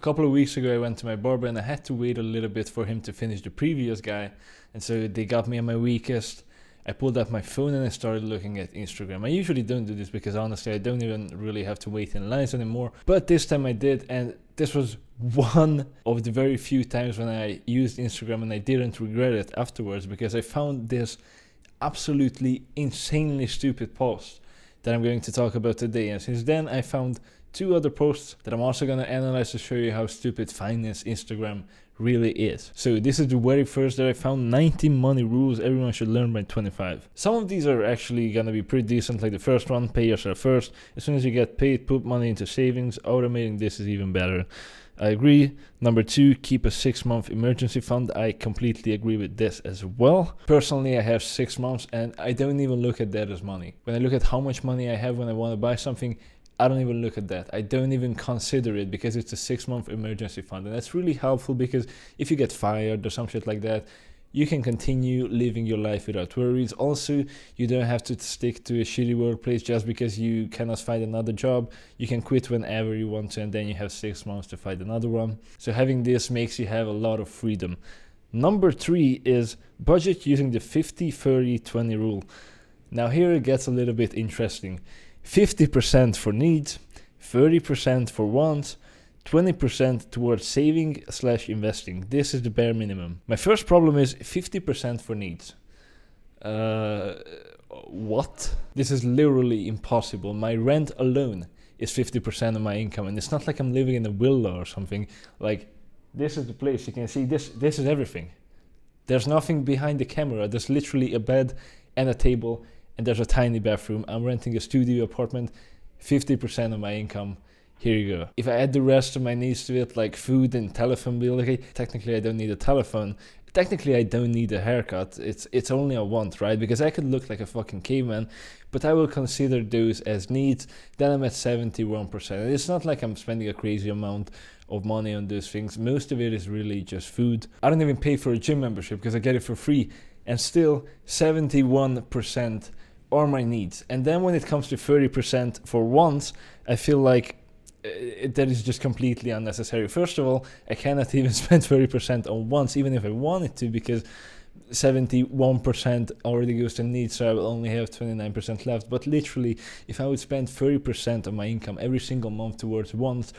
A couple of weeks ago I went to my barber and I had to wait a little bit for him to finish the previous guy, and so they got me on my weakest. I pulled up my phone and I started looking at Instagram. I usually don't do this because honestly I don't even really have to wait in lines anymore, but this time I did, and this was one of the very few times when I used Instagram and I didn't regret it afterwards, because I found this absolutely insanely stupid post that I'm going to talk about today. And since then I found two other posts that I'm also going to analyze to show you how stupid finance Instagram really is. So this is the very first that I found: 19 money rules everyone should learn by 25. Some of these are actually gonna be pretty decent, like the first one, pay yourself first. As soon as you get paid, put money into savings. Automating this is even better. I agree. Number 2, keep a 6-month emergency fund. I completely agree with this as well. Personally, I have 6 months and I don't even look at that as money. When I look at how much money I have when I want to buy something, I don't even look at that. I don't even consider it because it's a 6-month emergency fund. And that's really helpful because if you get fired or some shit like that, you can continue living your life without worries. Also, you don't have to stick to a shitty workplace just because you cannot find another job. You can quit whenever you want to, and then you have 6 months to find another one. So having this makes you have a lot of freedom. Number 3 is budget using the 50-30-20 rule. Now here it gets a little bit interesting. 50% for needs, 30% for wants, 20% towards saving/investing. This is the bare minimum. My first problem is 50% for needs. What? This is literally impossible. My rent alone is 50% of my income, and it's not like I'm living in a villa or something. Like, this is the place. You can see this is everything. There's nothing behind the camera. There's literally a bed and a table, and there's a tiny bathroom. I'm renting a studio apartment, 50% of my income. Here you go. If I add the rest of my needs to it, like food and telephone bill, okay, technically I don't need a telephone. Technically I don't need a haircut. It's only a want, right? Because I could look like a fucking caveman, but I will consider those as needs. Then I'm at 71%. And it's not like I'm spending a crazy amount of money on those things. Most of it is really just food. I don't even pay for a gym membership because I get it for free. And still 71% are my needs. And then when it comes to 30% for wants, I feel like that is just completely unnecessary. First of all, I cannot even spend 30% on wants, even if I wanted to, because 71% already goes to needs, so I will only have 29% left. But literally, if I would spend 30% of my income every single month towards wants,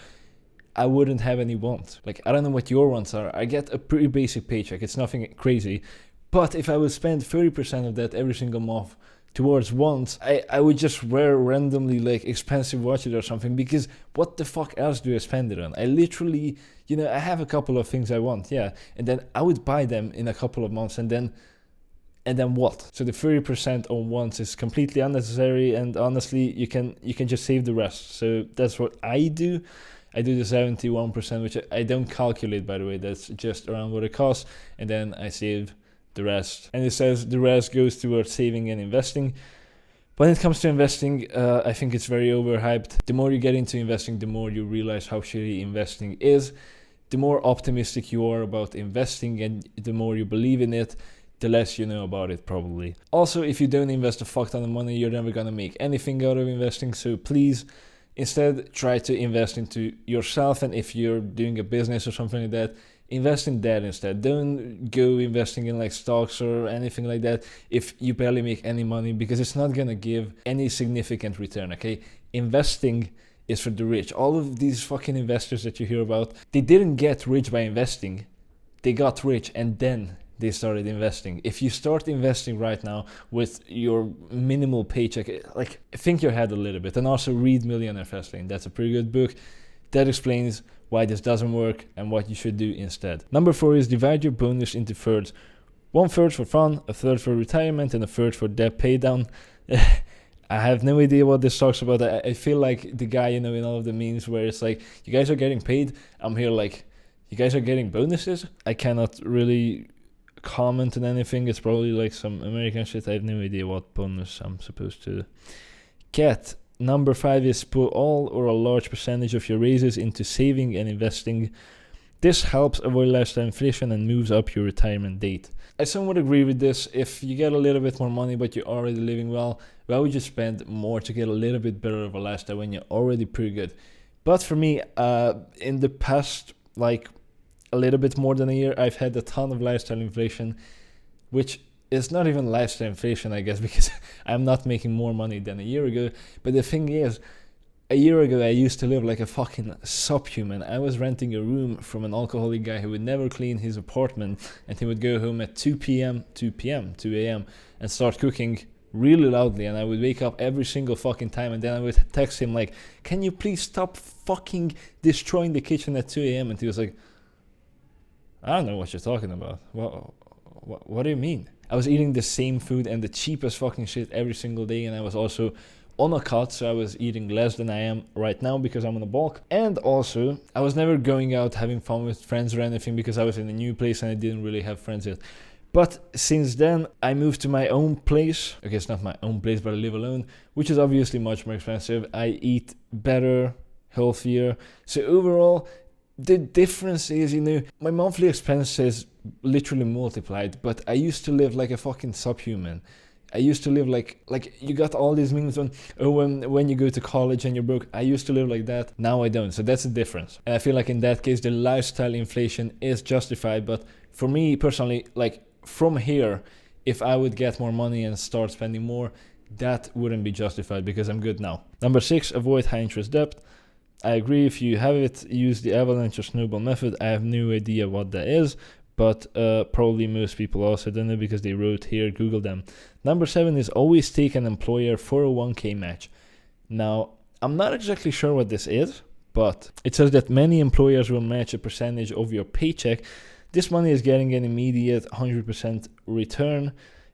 I wouldn't have any wants. Like, I don't know what your wants are. I get a pretty basic paycheck. It's nothing crazy. But if I would spend 30% of that every single month towards wants, I would just wear randomly like expensive watches or something, because what the fuck else do I spend it on? I literally, I have a couple of things I want, yeah, and then I would buy them in a couple of months, and then what? So the 30% on wants is completely unnecessary, and honestly, you can just save the rest. So that's what I do. I do the 71%, which I don't calculate, by the way. That's just around what it costs, and then I save the rest. And it says the rest goes towards saving and investing. When it comes to investing, I think it's very overhyped. The more you get into investing, the more you realize how shitty investing is. The more optimistic you are about investing and the more you believe in it, the less you know about it probably. Also, if you don't invest a fuck ton of money, you're never gonna make anything out of investing. So please, instead try to invest into yourself, and if you're doing a business or something like that, invest in that instead. Don't go investing in like stocks or anything like that if you barely make any money, because it's not gonna give any significant return, okay? Investing is for the rich. All of these fucking investors that you hear about, they didn't get rich by investing. They got rich and then they started investing. If you start investing right now with your minimal paycheck, like, think your head a little bit, and also read Millionaire Fast Lane. That's a pretty good book that explains why this doesn't work and what you should do instead. Number 4 is divide your bonus into thirds. 1/3 for fun, a third for retirement, and a third for debt pay down. I have no idea what this talks about. I feel like the guy, in all of the memes where it's like, you guys are getting paid. I'm here like, you guys are getting bonuses? I cannot really comment on anything. It's probably like some American shit. I have no idea what bonus I'm supposed to get. Number 5 is put all or a large percentage of your raises into saving and investing. This helps avoid lifestyle inflation and moves up your retirement date. I somewhat agree with this. If you get a little bit more money but you're already living well, why would you spend more to get a little bit better of a lifestyle when you're already pretty good? But for me, in the past, like a little bit more than a year, I've had a ton of lifestyle inflation, which is not even lifestyle inflation, I guess, because I'm not making more money than a year ago. But the thing is, a year ago, I used to live like a fucking subhuman. I was renting a room from an alcoholic guy who would never clean his apartment, and he would go home at 2 a.m., and start cooking really loudly. And I would wake up every single fucking time, and then I would text him like, "Can you please stop fucking destroying the kitchen at 2 a.m.?" And he was like, "I don't know what you're talking about. What do you mean?" I was eating the same food and the cheapest fucking shit every single day, and I was also on a cut, so I was eating less than I am right now because I'm on a bulk. And also, I was never going out having fun with friends or anything because I was in a new place and I didn't really have friends yet. But since then, I moved to my own place. Okay, it's not my own place, but I live alone, which is obviously much more expensive. I eat better, healthier. So overall, the difference is, my monthly expenses literally multiplied, but I used to live like a fucking subhuman. I used to live like you got all these memes on, when you go to college and you're broke. I used to live like that. Now I don't. So that's the difference. And I feel like in that case, the lifestyle inflation is justified. But for me personally, like from here, if I would get more money and start spending more, that wouldn't be justified because I'm good now. Number 6, avoid high interest debt. I agree. If you have it, use the avalanche or snowball method. I have no idea what that is, but probably most people also don't know because they wrote here, Google them. Number 7 is always take an employer 401k match. Now, I'm not exactly sure what this is, but it says that many employers will match a percentage of your paycheck. This money is getting an immediate 100% return.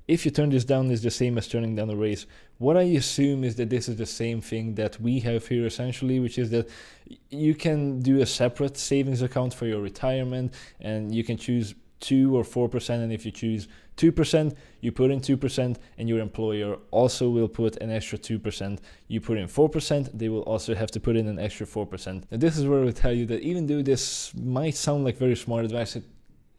If you turn this down, it's the same as turning down a raise. What I assume is that this is the same thing that we have here essentially, which is that you can do a separate savings account for your retirement and you can choose 2 or 4%. And if you choose 2%, you put in 2% and your employer also will put an extra 2%. You put in 4%, they will also have to put in an extra 4%. And this is where I will tell you that even though this might sound like very smart advice,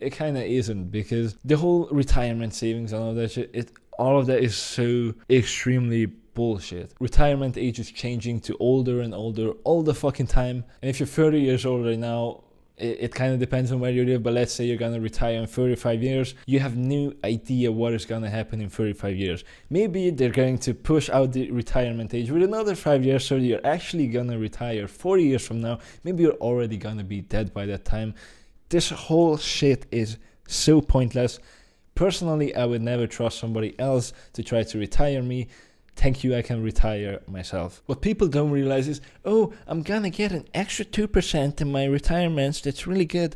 it kind of isn't, because the whole retirement savings and all that shit, all of that is so extremely bullshit. Retirement age is changing to older and older all the fucking time. And if you're 30 years old right now, it kind of depends on where you live, but let's say you're going to retire in 35 years, you have no idea what is going to happen in 35 years. Maybe they're going to push out the retirement age with another 5 years, so you're actually going to retire 40 years from now. Maybe you're already going to be dead by that time. This whole shit is so pointless. Personally, I would never trust somebody else to try to retire me. Thank you, I can retire myself. What people don't realize is, oh, I'm gonna get an extra 2% in my retirements. That's really good.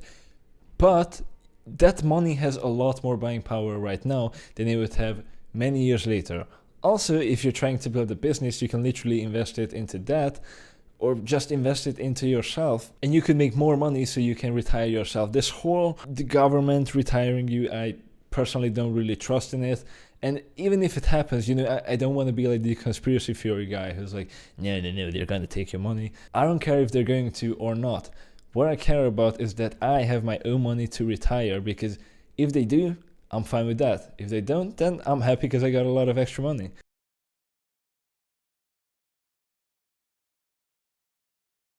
But that money has a lot more buying power right now than it would have many years later. Also, if you're trying to build a business, you can literally invest it into that, or just invest it into yourself, and you can make more money so you can retire yourself. This whole, the government retiring you, I personally don't really trust in it. And even if it happens, I don't want to be like the conspiracy theory guy who's like, no, they're going to take your money. I don't care if they're going to or not. What I care about is that I have my own money to retire, because if they do, I'm fine with that. If they don't, then I'm happy because I got a lot of extra money.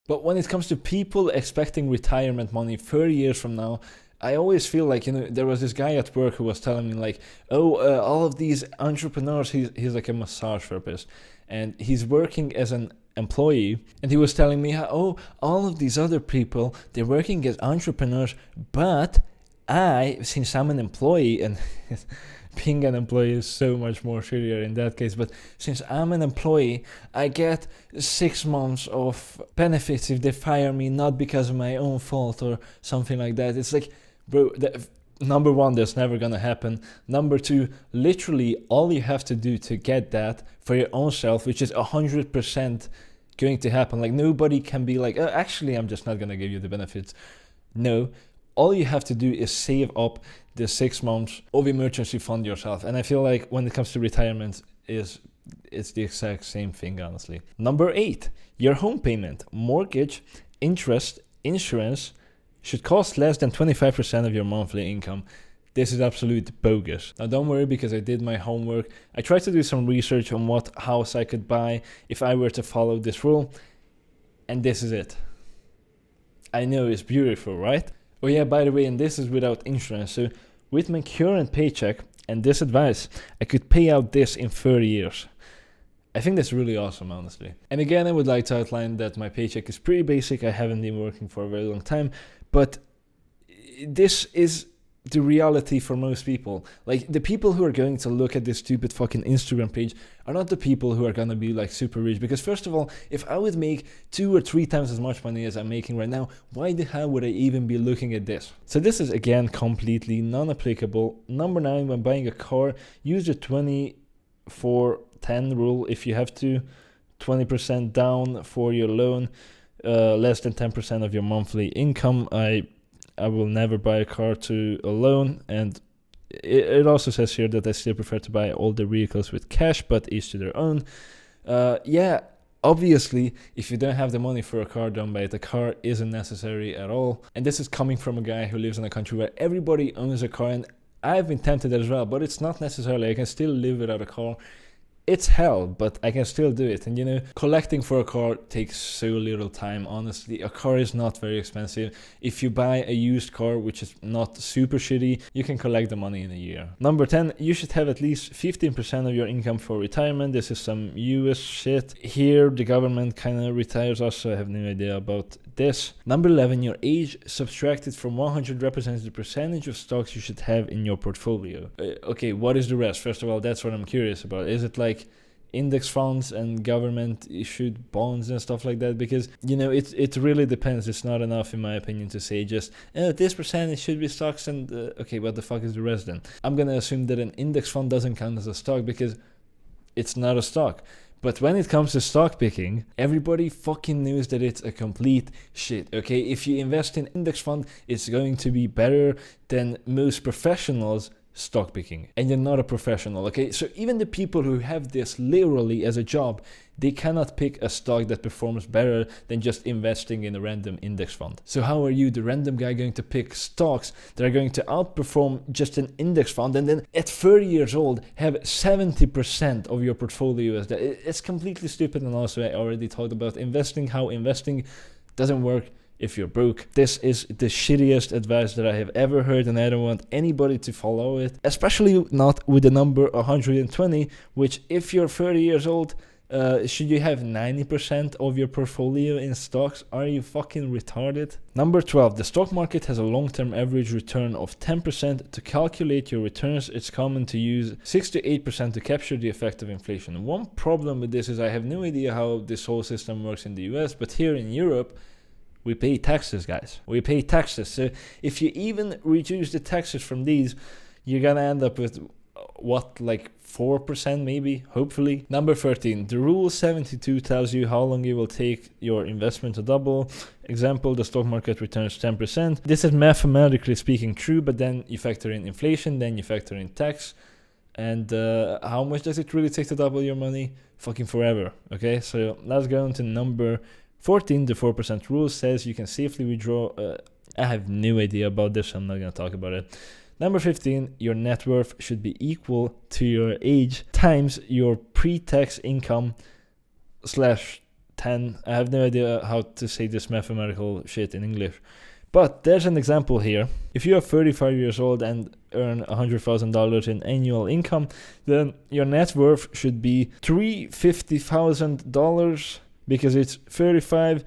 But when it comes to people expecting retirement money 30 years from now, I always feel like, there was this guy at work who was telling me like, all of these entrepreneurs, he's like a massage therapist, and he's working as an employee, and he was telling me how, all of these other people, they're working as entrepreneurs, but since I'm an employee, and being an employee is so much more shittier in that case, but since I'm an employee, I get 6 months of benefits if they fire me, not because of my own fault or something like that. It's like, bro, number one, that's never gonna happen. Number two, literally all you have to do to get that for your own self, which is 100% going to happen. Like, nobody can be like, actually, I'm just not gonna give you the benefits. No, all you have to do is save up the 6 months of emergency fund yourself. And I feel like when it comes to retirement, it's the exact same thing, honestly. Number 8, your home payment, mortgage, interest, insurance should cost less than 25% of your monthly income. This is absolute bogus. Now don't worry, because I did my homework. I tried to do some research on what house I could buy if I were to follow this rule. And this is it. I know, it's beautiful, right? Oh yeah, by the way, and this is without insurance. So with my current paycheck and this advice, I could pay out this in 30 years. I think that's really awesome, honestly. And again, I would like to outline that my paycheck is pretty basic. I haven't been working for a very long time, but this is the reality for most people. Like, the people who are going to look at this stupid fucking Instagram page are not the people who are gonna be like super rich. Because first of all, if I would make 2 or 3 times as much money as I'm making right now, why the hell would I even be looking at this? So this is again completely non-applicable. Number 9, when buying a car, use the 20-4-10 rule. If you have to, 20% down for your loan, less than 10% of your monthly income. I will never buy a car to a loan, and it also says here that I still prefer to buy older vehicles with cash, but each to their own. Yeah, obviously, if you don't have the money for a car, don't buy it. A car isn't necessary at all. And this is coming from a guy who lives in a country where everybody owns a car, and I've been tempted as well, but it's not necessarily. I can still live without a car. It's hell, but I can still do it. And you know, collecting for a car takes so little time, honestly. A car is not very expensive. If you buy a used car, which is not super shitty, you can collect the money in a year. Number 10, you should have at least 15% of your income for retirement. This is some US shit. Here, the government kind of retires us, so I have no idea about this. Number 11, your age subtracted from 100 represents the percentage of stocks you should have in your portfolio. Okay, what is the rest? First of all, that's what I'm curious about. Is it like index funds and government issued bonds and stuff like that? Because, you know, it really depends. It's not enough, in my opinion, to say just this percentage should be stocks and okay, what the fuck is the rest then? I'm gonna assume that an index fund doesn't count as a stock because it's not a stock. But when it comes to stock picking, everybody fucking knows that it's a complete shit, okay? If you invest in index fund, it's going to be better than most professionals stock picking. And you're not a professional, okay? So even the people who have this literally as a job, they cannot pick a stock that performs better than just investing in a random index fund. So how are you, the random guy, going to pick stocks that are going to outperform just an index fund and then at 30 years old have 70% of your portfolio as that? It's completely stupid. And also, I already talked about investing, how investing doesn't work if you're broke. This is the shittiest advice that I have ever heard, and I don't want anybody to follow it, especially not with the number 120, which if you're 30 years old, should you have 90% of your portfolio in stocks? Are you fucking retarded? Number 12, the stock market has a long-term average return of 10%. To calculate your returns, it's common to use 6 to 8% to capture the effect of inflation. One problem with this is I have no idea how this whole system works in the US, but here in Europe, we pay taxes, guys. We pay taxes. So if you even reduce the taxes from these, you're gonna end up with what, like 4% maybe, hopefully. Number 13, the rule 72 tells you how long it will take your investment to double. Example, the stock market returns 10%. This is mathematically speaking true, but then you factor in inflation, then you factor in tax. And how much does it really take to double your money? Fucking forever, okay? So let's go on to number 14, the 4% rule says you can safely withdraw. I have no idea about this, so I'm not going to talk about it. Number 15, your net worth should be equal to your age times your pre-tax income /10. I have no idea how to say this mathematical shit in English. But there's an example here. If you are 35 years old and earn $100,000 in annual income, then your net worth should be $350,000 because it's 35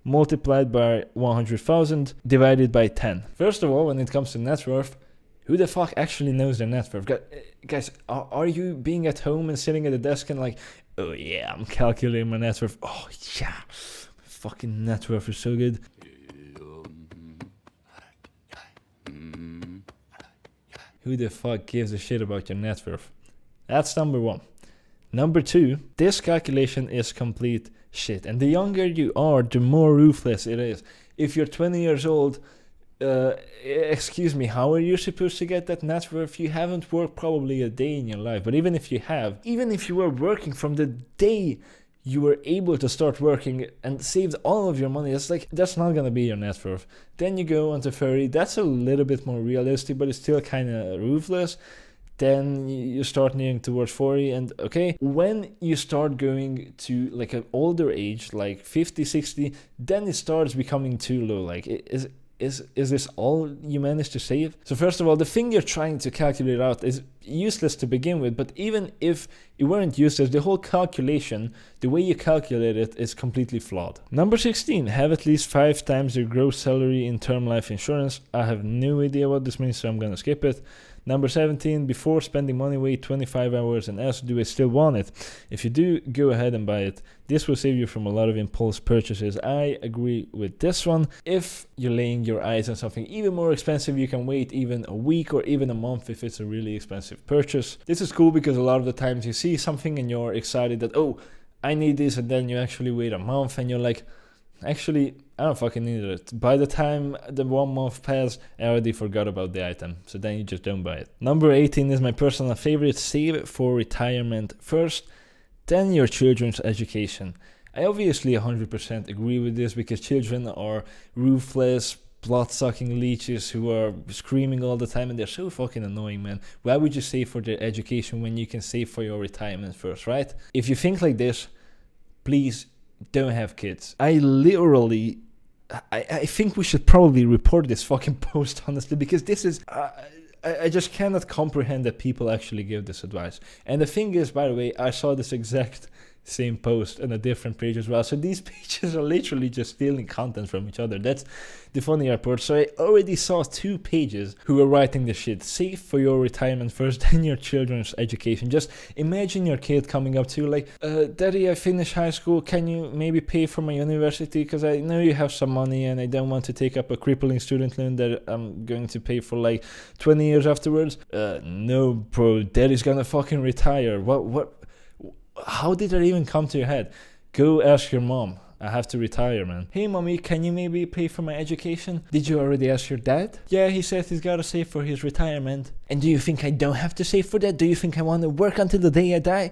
multiplied by 100,000 divided by 10. First of all, when it comes to net worth, who the fuck actually knows their net worth? Guys, are you being at home and sitting at the desk and like, oh yeah, I'm calculating my net worth. Oh yeah, my fucking net worth is so good. Who the fuck gives a shit about your net worth? That's number 1. Number 2, this calculation is complete shit. And the younger you are, the more ruthless it is. If you're 20 years old, excuse me, how are you supposed to get that net worth? You haven't worked probably a day in your life. But even if you have, even if you were working from the day you were able to start working and saved all of your money, that's not gonna be your net worth. Then you go on to 30, that's a little bit more realistic, but it's still kind of ruthless. then you start nearing towards 40, and okay, when you start going to like an older age, like 50, 60, then it starts becoming too low. Like, is this all you managed to save? So first of all, the thing you're trying to calculate out is useless to begin with, but even if it weren't useless, the whole calculation, the way you calculate it, is completely flawed. Number 16, have at least 5 times your gross salary in term life insurance. I have no idea what this means, so I'm gonna skip it. Number 17, before spending money, wait 25 hours and ask, do I still want it? If you do, go ahead and buy it. This will save you from a lot of impulse purchases. I agree with this one. If you're laying your eyes on something even more expensive, you can wait even a week or even a month if it's a really expensive purchase. This is cool because a lot of the times you see something and you're excited that, oh, I need this, and then you actually wait a month and you're like, actually, I don't fucking need it. By the time the 1 month passed, I already forgot about the item. So then you just don't buy it. Number 18 is my personal favorite. Save for retirement first, then your children's education. I obviously 100% agree with this because children are ruthless, blood-sucking leeches who are screaming all the time, and they're so fucking annoying, man. Why would you save for their education when you can save for your retirement first, right? If you think like this, please don't have kids. I think we should probably report this fucking post, honestly, because this is... I just cannot comprehend that people actually give this advice. And the thing is, by the way, I saw this exact same post on a different page as well. So these pages are literally just stealing content from each other. That's the funnier part. So I already saw 2 pages who were writing this shit. Save for your retirement first, then your children's education. Just imagine your kid coming up to you like, Daddy, I finished high school. Can you maybe pay for my university? Because I know you have some money and I don't want to take up a crippling student loan that I'm going to pay for like 20 years afterwards. No, bro, Daddy's gonna fucking retire. What? How did that even come to your head? Go ask your mom. I have to retire, man. Hey, mommy, can you maybe pay for my education? Did you already ask your dad? Yeah, he said he's gotta save for his retirement. And do you think I don't have to save for that? Do you think I want to work until the day I die?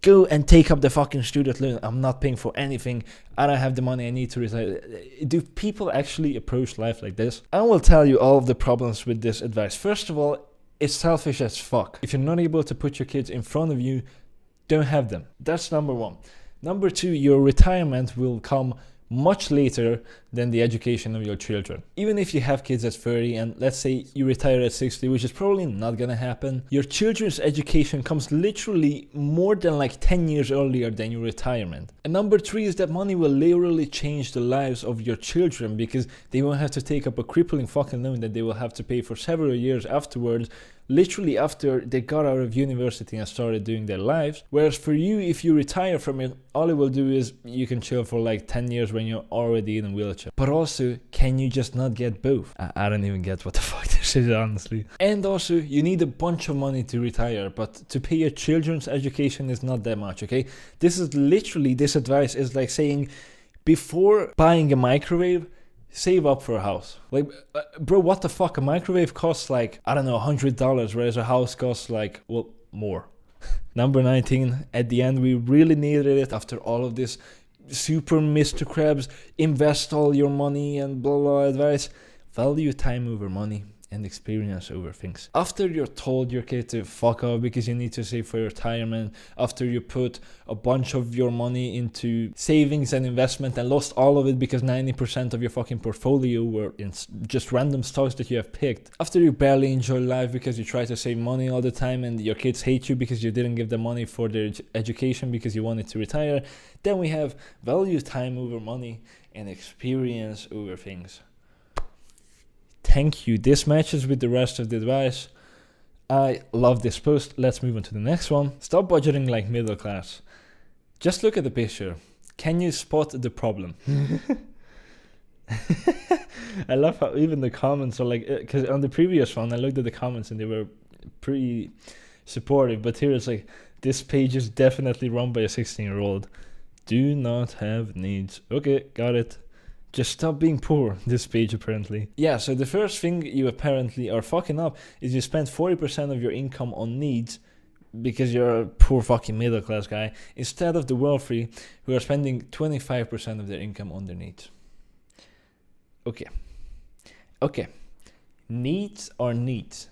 Go and take up the fucking student loan. I'm not paying for anything. I don't have the money I need to retire. Do people actually approach life like this? I will tell you all of the problems with this advice. First of all, it's selfish as fuck. If you're not able to put your kids in front of you, don't have them. That's number 1. Number 2, your retirement will come much later than the education of your children. Even if you have kids at 30 and let's say you retire at 60, which is probably not gonna happen, your children's education comes literally more than like 10 years earlier than your retirement. And number 3 is that money will literally change the lives of your children because they won't have to take up a crippling fucking loan that they will have to pay for several years afterwards, literally after they got out of university and started doing their lives. Whereas for you, if you retire from it, all it will do is you can chill for like 10 years when you're already in a wheelchair. But also, can you just not get both? I don't even get what the fuck this is, honestly. And also, you need a bunch of money to retire, but to pay your children's education is not that much, okay? This is literally, this advice is like saying, before buying a microwave, save up for a house. Like, bro, what the fuck? A microwave costs like, I don't know, $100, whereas a house costs like, well, more. Number 19, at the end, we really needed it after all of this super Mr. Krabs, invest all your money and blah blah advice. Value time over money and experience over things. After you're told your kid to fuck off because you need to save for your retirement, after you put a bunch of your money into savings and investment and lost all of it because 90% of your fucking portfolio were in just random stocks that you have picked, after you barely enjoy life because you try to save money all the time and your kids hate you because you didn't give them money for their education because you wanted to retire, then we have value time over money and experience over things. Thank you. This matches with the rest of the advice. I love this post. Let's move on to the next one. Stop budgeting like middle class. Just look at the picture. Can you spot the problem? I love how even the comments are like, because on the previous one I looked at the comments and they were pretty supportive, but here it's like, this page is definitely run by a 16-year-old. Do not have needs. Okay, got it. Just stop being poor, this page apparently. Yeah, so the first thing you apparently are fucking up is you spend 40% of your income on needs because you're a poor fucking middle class guy, instead of the wealthy who are spending 25% of their income on their needs. Okay. Needs are needs.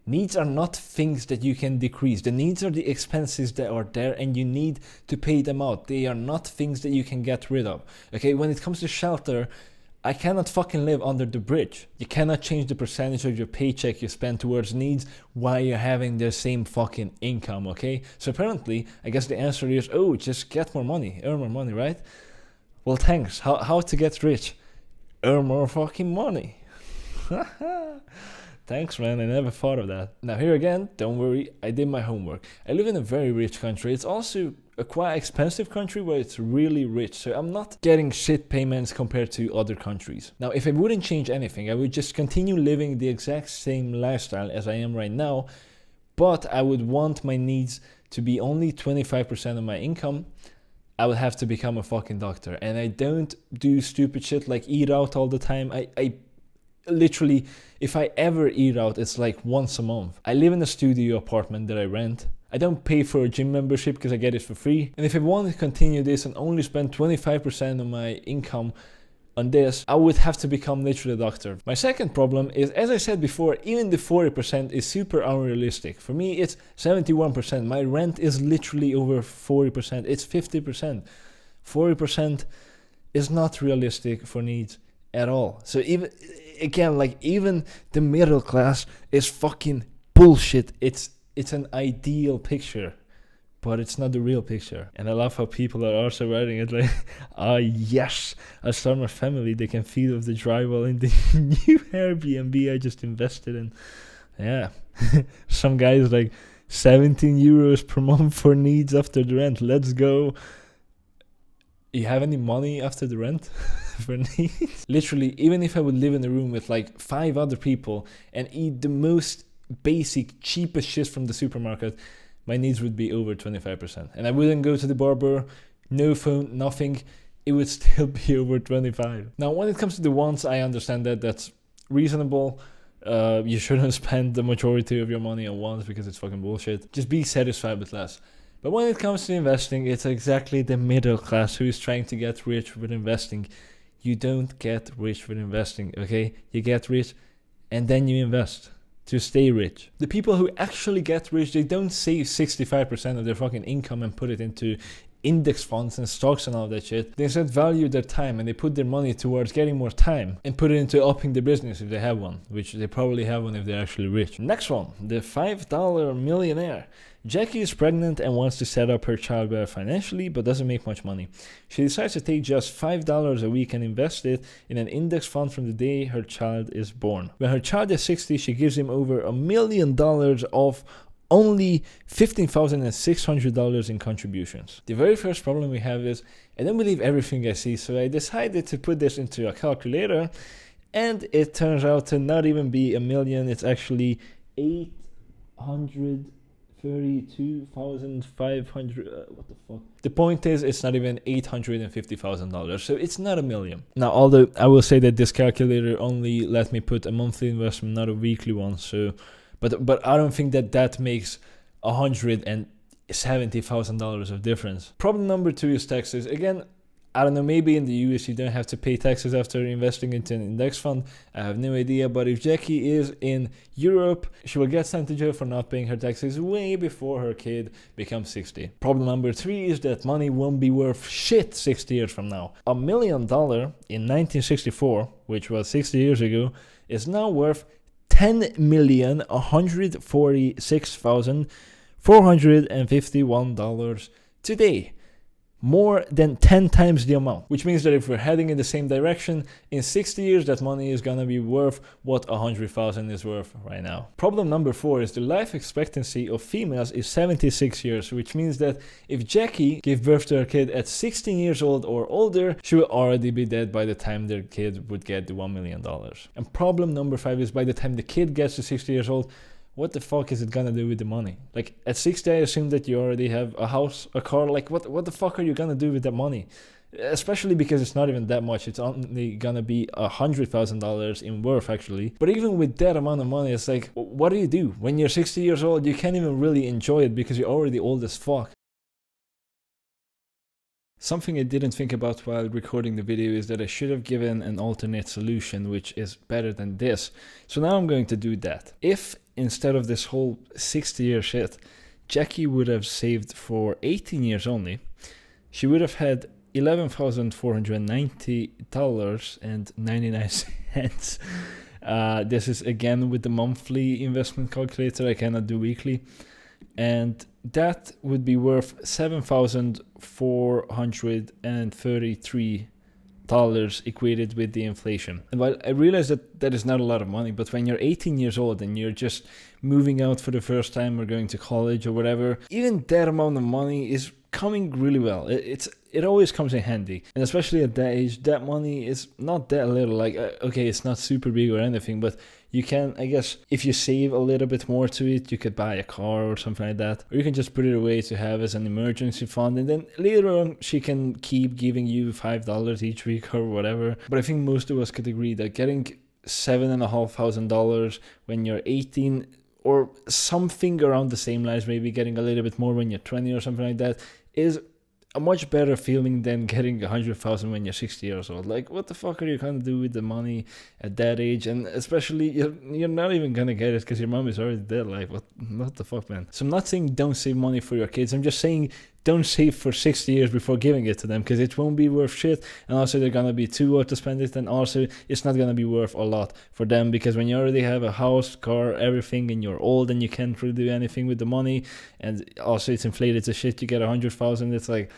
Needs are not things that you can decrease. The needs are the expenses that are there and you need to pay them out. They are not things that you can get rid of. Okay, when it comes to shelter, I cannot fucking live under the bridge. You cannot change the percentage of your paycheck you spend towards needs while you're having the same fucking income, okay? So apparently, I guess the answer is, oh, just get more money, earn more money, right? Well, thanks. How to get rich? Earn more fucking money. Thanks, man. I never thought of that. Now, here again, don't worry. I did my homework. I live in a very rich country. It's also a quite expensive country where it's really rich. So I'm not getting shit payments compared to other countries. Now, if I wouldn't change anything, I would just continue living the exact same lifestyle as I am right now. But I would want my needs to be only 25% of my income. I would have to become a fucking doctor. And I don't do stupid shit like eat out all the time. I literally, if I ever eat out, it's like once a month. I live in a studio apartment that I rent. I don't pay for a gym membership because I get it for free. And if I want to continue this and only spend 25% of my income on this, I would have to become literally a doctor. My second problem is, as I said before, even the 40% is super unrealistic. For me, it's 71%. My rent is literally over 40%. It's 50%. 40% is not realistic for needs at all. So even the middle class is fucking bullshit. It's an ideal picture, but it's not the real picture. And I love how people are also writing it like, yes, I start my family, they can feed off the drywall in the new Airbnb I just invested in. Yeah. Some guys like 17 euros per month for needs after the rent. Let's go. You have any money after the rent for needs? Literally, even if I would live in a room with like 5 other people and eat the most basic, cheapest shit from the supermarket, my needs would be over 25%. And I wouldn't go to the barber, no phone, nothing. It would still be over 25. Now, when it comes to the wants, I understand that that's reasonable. You shouldn't spend the majority of your money on wants because it's fucking bullshit. Just be satisfied with less. But when it comes to investing, it's exactly the middle class who is trying to get rich with investing. You don't get rich with investing, okay? You get rich and then you invest to stay rich. The people who actually get rich, they don't save 65% of their fucking income and put it into index funds and stocks and all that shit. They instead value their time and they put their money towards getting more time and put it into upping their business if they have one, which they probably have one if they're actually rich. Next one, the $5 millionaire. Jackie is pregnant and wants to set up her child better financially, but doesn't make much money. She decides to take just $5 a week and invest it in an index fund from the day her child is born. When her child is 60, she gives him over $1 million of only $15,600 in contributions. The very first problem we have is, I don't believe everything I see, so I decided to put this into a calculator, and it turns out to not even be $1 million, it's actually $832,500. What the fuck? The point is, it's not even $850,000, so it's not $1 million. Now, although I will say that this calculator only let me put a monthly investment, not a weekly one, so but I don't think that makes $170,000 of difference. Problem number 2 is taxes. Again, I don't know, maybe in the US you don't have to pay taxes after investing into an index fund. I have no idea, but if Jackie is in Europe, she will get sent to jail for not paying her taxes way before her kid becomes 60. Problem number 3 is that money won't be worth shit 60 years from now. $1 million in 1964, which was 60 years ago, is now worth $10,146,451 today. More than 10 times the amount, which means that if we're heading in the same direction, in 60 years that money is gonna be worth what 100,000 is worth right now. Problem number 4 is the life expectancy of females is 76 years, which means that if Jackie gave birth to her kid at 16 years old or older, she will already be dead by the time their kid would get the $1 million. And problem number 5 is by the time the kid gets to 60 years old, what the fuck is it gonna do with the money? Like, at 60, I assume that you already have a house, a car. Like, what the fuck are you gonna do with that money? Especially because it's not even that much. It's only gonna be $100,000 in worth, actually. But even with that amount of money, it's like, what do you do? When you're 60 years old, you can't even really enjoy it because you're already old as fuck. Something I didn't think about while recording the video is that I should have given an alternate solution which is better than this. So now I'm going to do that. If instead of this whole 60-year shit, Jackie would have saved for 18 years only. She would have had $11,490.99. This is again with the monthly investment calculator. I cannot do weekly. And that would be worth $7,433 equated with the inflation. And while I realize that that is not a lot of money, but when you're 18 years old and you're just moving out for the first time or going to college or whatever, even that amount of money is coming really well. It always comes in handy, and especially at that age, that money is not that little. Like, okay, it's not super big or anything, but you can, I guess, if you save a little bit more to it, you could buy a car or something like that, or you can just put it away to have as an emergency fund, and then later on she can keep giving you $5 each week or whatever. But I think most of us could agree that getting $7,500 when you're 18, or something around the same lines, maybe getting a little bit more when you're 20 or something like that, is a much better feeling than getting 100,000 when you're 60 years old. Like, what the fuck are you gonna do with the money at that age? And especially, you're not even gonna get it because your mom is already dead. Like, what the fuck, man? So I'm not saying don't save money for your kids. I'm just saying don't save for 60 years before giving it to them, because it won't be worth shit, and also they're gonna be too old to spend it, and also it's not gonna be worth a lot for them, because when you already have a house, car, everything, and you're old and you can't really do anything with the money, and also it's inflated to shit, you get 100,000, it's like,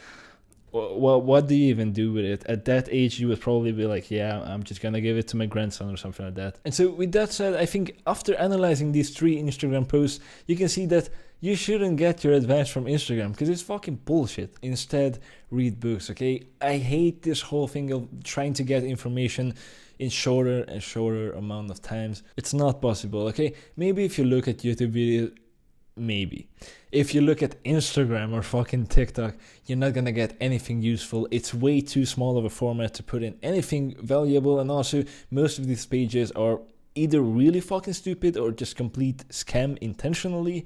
what do you even do with it? At that age, you would probably be like, yeah, I'm just gonna give it to my grandson or something like that. And so with that said, I think after analyzing these 3 Instagram posts, you can see that you shouldn't get your advice from Instagram, because it's fucking bullshit. Instead, read books, okay? I hate this whole thing of trying to get information in shorter and shorter amount of times. It's not possible, okay? Maybe if you look at YouTube videos, maybe. If you look at Instagram or fucking TikTok, you're not gonna get anything useful. It's way too small of a format to put in anything valuable, and also most of these pages are either really fucking stupid or just complete scam intentionally.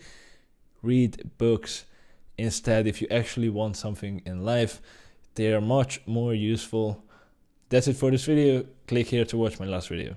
Read books instead if you actually want something in life. They are much more useful. That's it for this video. Click here to watch my last video.